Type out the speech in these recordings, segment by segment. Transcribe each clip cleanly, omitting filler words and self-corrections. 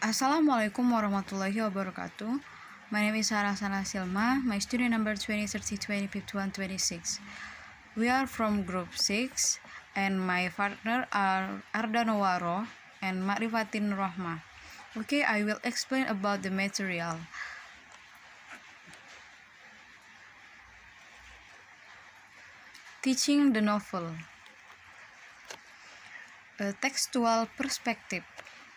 Assalamualaikum warahmatullahi wabarakatuh. My name is Sarah Sana Silma. My student number 2030205126. We are from group 6 and my partner are Arda Nawaro and Makrifatin Rahma. Okay, I will explain about the material. Teaching the novel. A textual perspective.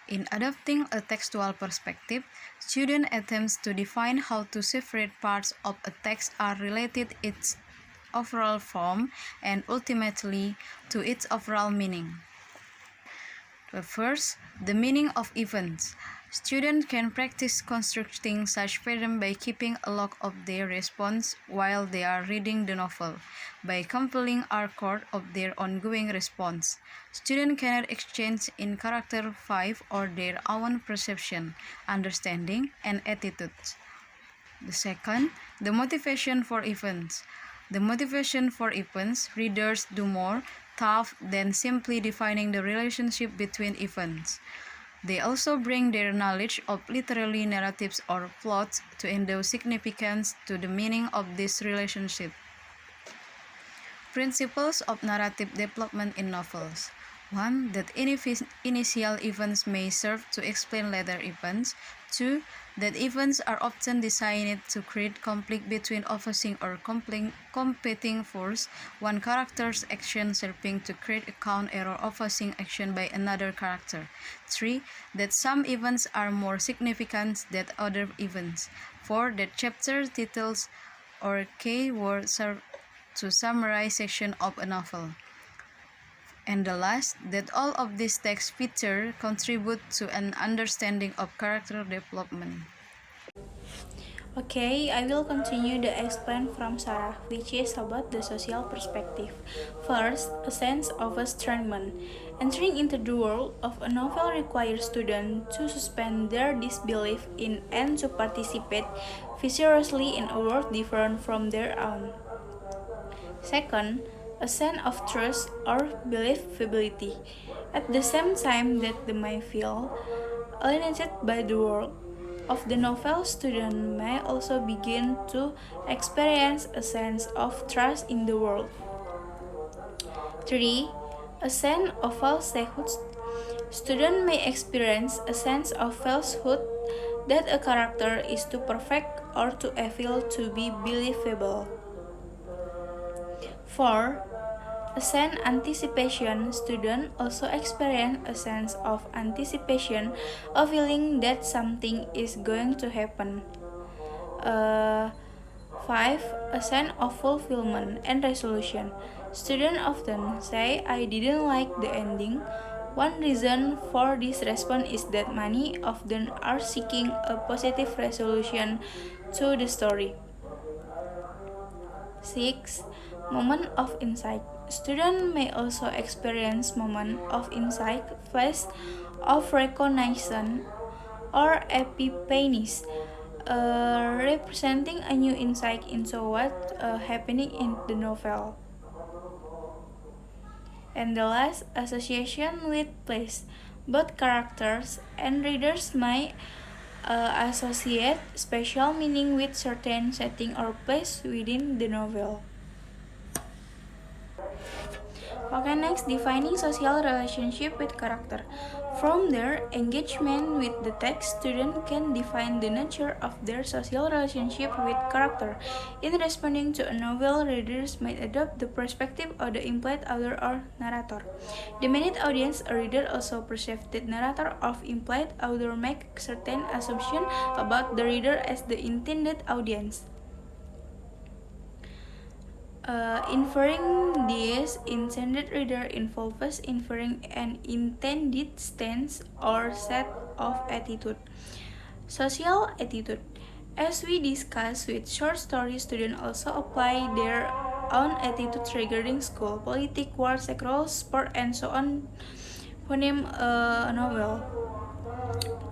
In adopting a textual perspective, student attempts to define how to separate parts of a text are related its overall form and ultimately to its overall meaning. First, the meaning of events. Students can practice constructing such patterns by keeping a log of their response while they are reading the novel, by compiling a record of their ongoing response. Students cannot exchange in character 5 or their own perception, understanding, and attitudes. The second, the motivation for events. The motivation for events, readers do more thought than simply defining the relationship between events. They also bring their knowledge of literary narratives or plots to endow significance to the meaning of this relationship. Principles of narrative development in novels. 1. That initial events may serve to explain later events. 2. That events are often designed to create conflict between opposing or competing forces, one character's action serving to create a counter opposing action by another character. 3. That some events are more significant than other events. 4. That chapter titles or keywords serve to summarize section of a novel. And the last, that all of these text features contribute to an understanding of character development. Okay, I will continue the explain from Sarah, which is about the social perspective. First, a sense of estrangement. Entering into the world of a novel requires students to suspend their disbelief in and to participate vigorously in a world different from their own. Second, a sense of trust or believability. At the same time that they may feel alienated by the world of the novel, student may also begin to experience a sense of trust in the world. 3. A sense of falsehood. Student may experience a sense of falsehood that a character is too perfect or too evil to be believable. 4. A sense anticipation. Students also experience a sense of anticipation, a feeling that something is going to happen. 5. A sense of fulfillment and resolution. Students often say, I didn't like the ending. One reason for this response is that many of them are seeking a positive resolution to the story. 6. Moment of insight. Students may also experience moment of insight, flash of recognition, or epiphanies, representing a new insight into what happening in the novel. And the last, association with place. Both characters and readers may associate special meaning with certain setting or place within the novel. Okay, next, defining social relationship with character. From their engagement with the text, students can define the nature of their social relationship with character. In responding to a novel, readers might adopt the perspective of the implied author or narrator. The minute audience or reader also perceives the narrator of implied author make certain assumption about the reader as the intended audience. Inferring this intended reader involves inferring an intended stance or set of attitude. Social attitude. As we discussed with short story, students also apply their own attitudes regarding school, politics, war, sex roles, sport, and so on. Phoneme a novel.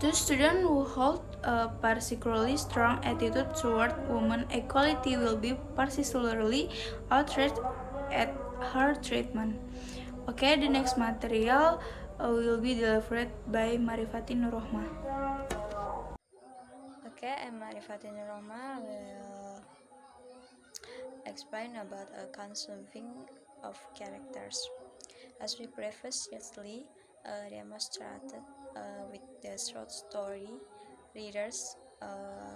The students who hold a particularly strong attitude toward women equality will be particularly outraged at her treatment. Okay, the next material, will be delivered by Marifati Nurrohmah. Okay, I'm Marifati Nurrohmah will explain about a conceiving of characters. As we previously demonstrated with the short story, readers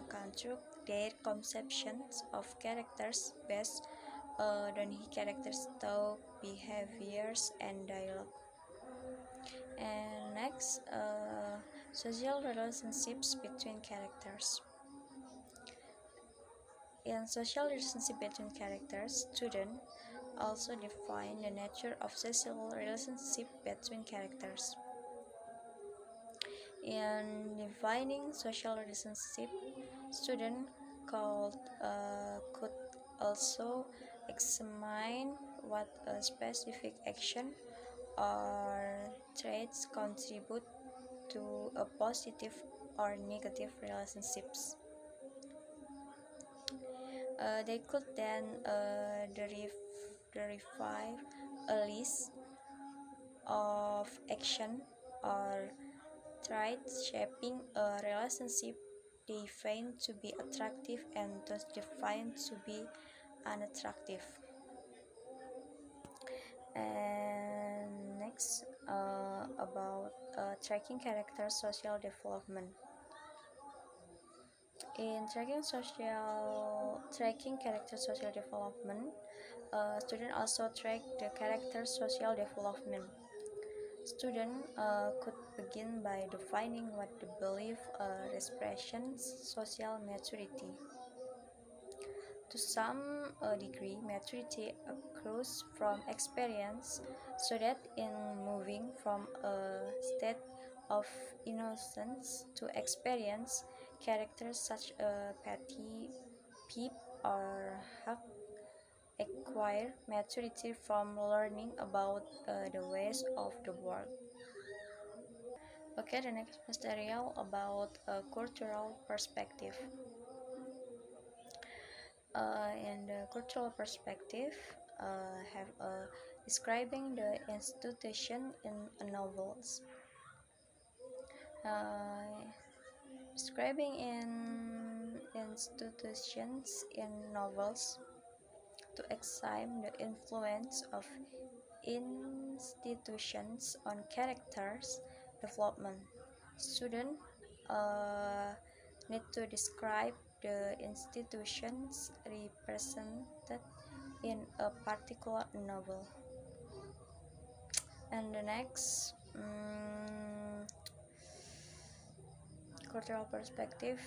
construct their conceptions of characters based on the characters' thought, behaviors, and dialogue. And next, social relationships between characters. In social relationship between characters, students also define the nature of social relationship between characters. In defining social relationship, students could also examine what a specific action or traits contribute to a positive or negative relationships. They could then derive a list of action or traits shaping a relationship they find to be attractive and thus defined to be unattractive. And next, about tracking character social development. In tracking character social development, students also track the character social development. Students could begin by defining what they believe represents social maturity. To some degree, maturity accrues from experience, so that in moving from a state of innocence to experience, characters such as Patty, Pip, or Huck acquire maturity from learning about the ways of the world. Okay, the next material about a cultural perspective. In the cultural perspective, have describing the institution in novels. Uh, Describing in institutions in novels to examine the influence of institutions on characters development. Students need to describe the institutions represented in a particular novel. And the next, cultural perspective,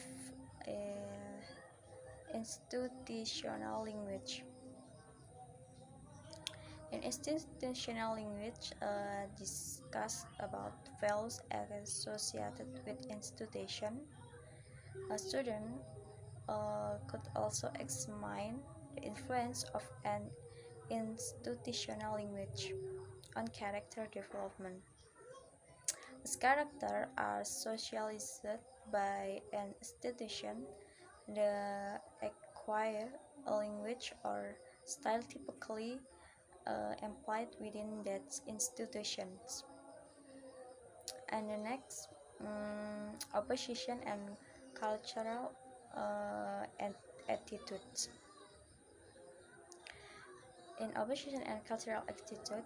institutional language. In institutional language, discuss about values associated with institution. A student could also examine the influence of an institutional language on character development. As characters are socialized by an institution, the acquire a language or style typically employed within that institutions. And the next, opposition and cultural and attitudes. In opposition and cultural attitude,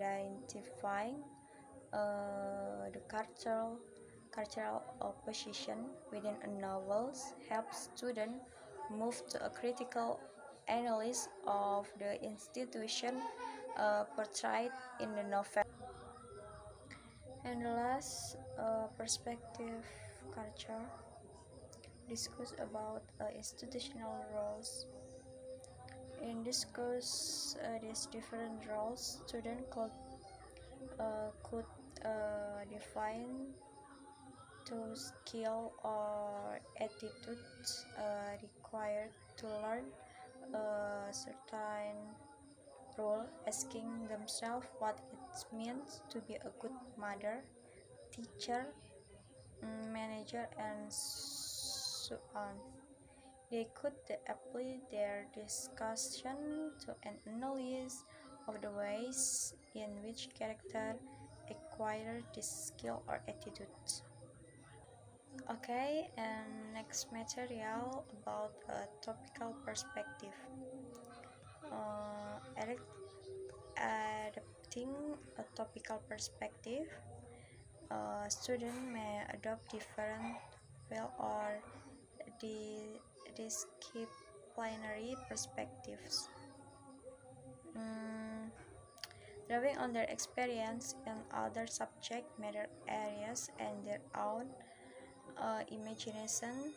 identifying the cultural opposition within a novel helps students move to a critical analysis of the institution portrayed in the novel. And the last, perspective culture discuss about institutional roles. In discuss these different roles, students could define two skill or attitudes required to learn a certain role, asking themselves what it means to be a good mother, teacher, manager, and so on. They could apply their discussion to an analysis of the ways in which character acquire this skill or attitude. Okay, and next material about a topical perspective. Adapting a topical perspective, a student may adopt different well or disciplinary perspectives, drawing on their experience in other subject matter areas and their own imagination.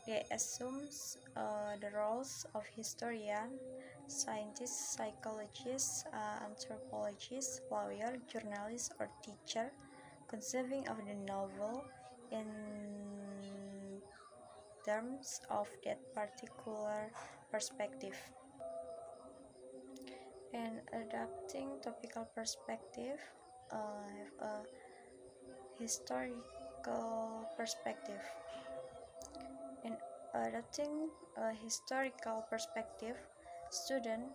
They assume the roles of historian, scientist, psychologist, anthropologist, lawyer, journalist, or teacher, conceiving of the novel in terms of that particular perspective. And adapting topical perspective, have a historical perspective. In adopting a historical perspective, students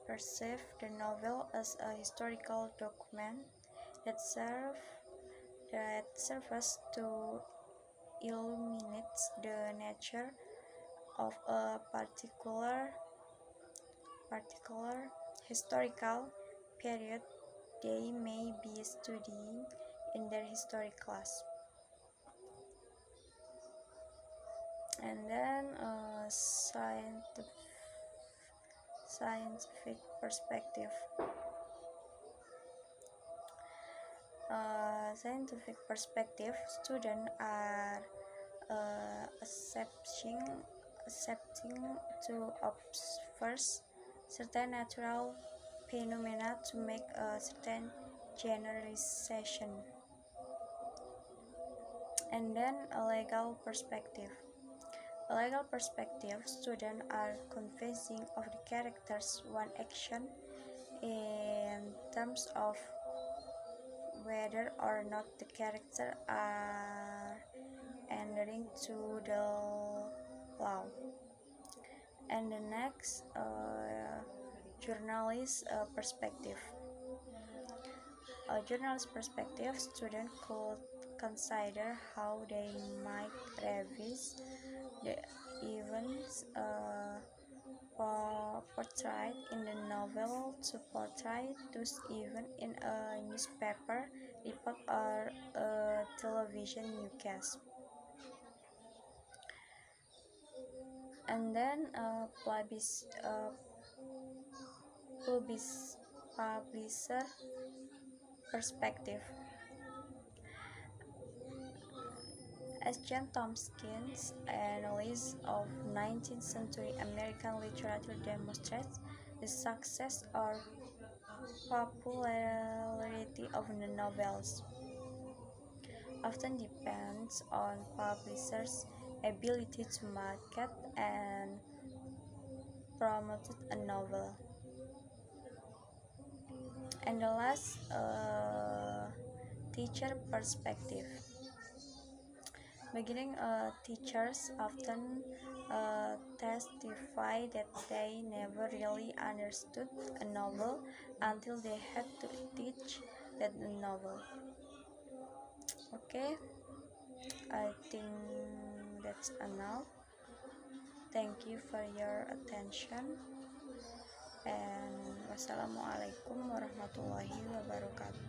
perceive the novel as a historical document that serves to illuminate the nature of a particular historical period they may be studying in their history class. And then scientific perspective. Scientific perspective, students are accepting to observe certain natural phenomena to make a certain generalization. And then a legal perspective. A legal perspective, students are convincing of the character's one action in terms of whether or not the character are adhering to the law. And the next, journalist perspective. A journalist perspective, students could consider how they might revise the events portrayed in the novel to portray those events in a newspaper report or a television newscast. And then publisher perspective. As John Tomkin's analysis of 19th century American literature demonstrates, the success or popularity of the novels often depends on publishers' ability to market and promote a novel. And the last, teacher perspective. Teachers often testify that they never really understood a novel until they had to teach that novel. Okay, I think that's enough. Thank you for your attention, and wassalamualaikum warahmatullahi wabarakatuh.